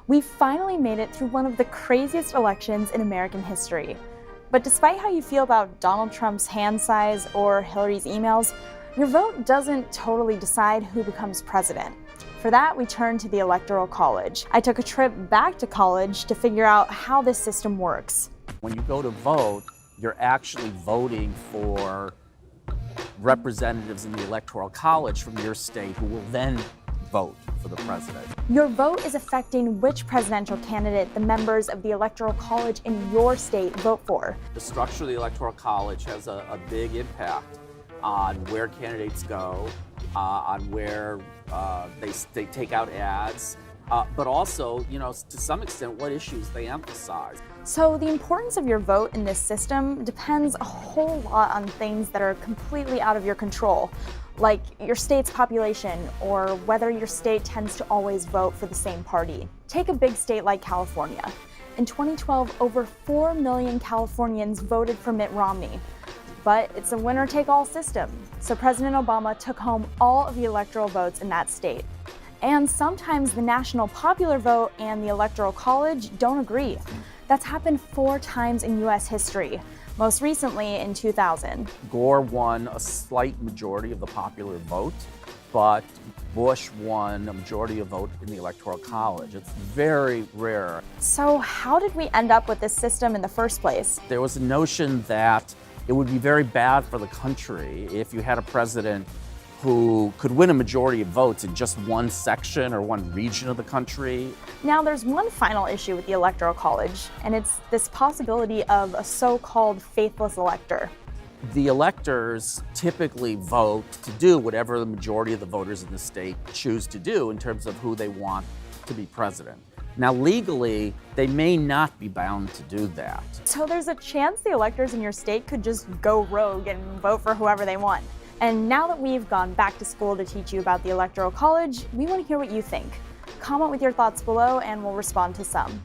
We finally made it through one of the craziest elections in American history. But despite how you feel about Donald Trump's hand size or Hillary's emails, your vote doesn't totally decide who becomes president. For that, we turned to the Electoral College. I took a trip back to college to figure out how this system works. When you go to vote, you're actually voting for representatives in the Electoral College from your state who will then vote for the president. Your vote is affecting which presidential candidate the members of the Electoral College in your state vote for. The structure of the Electoral College has a big impact on where candidates go, on where they take out ads, but also, to some extent, what issues they emphasize. So the importance of your vote in this system depends a whole lot on things that are completely out of your control, like your state's population or whether your state tends to always vote for the same party. Take a big state like California. In 2012, over 4 million Californians voted for Mitt Romney. But it's a winner-take-all system, so President Obama took home all of the electoral votes in that state. And sometimes the national popular vote and the Electoral College don't agree. That's happened 4 times in US history, most recently in 2000. Gore won a slight majority of the popular vote, but Bush won a majority of vote in the Electoral College. It's very rare. So how did we end up with this system in the first place? There was a notion that it would be very bad for the country if you had a president who could win a majority of votes in just one section or one region of the country. Now there's one final issue with the Electoral College, and it's this possibility of a so-called faithless elector. The electors typically vote to do whatever the majority of the voters in the state choose to do in terms of who they want to be president. Now legally, they may not be bound to do that. So there's a chance the electors in your state could just go rogue and vote for whoever they want. And now that we've gone back to school to teach you about the Electoral College, we want to hear what you think. Comment with your thoughts below and we'll respond to some.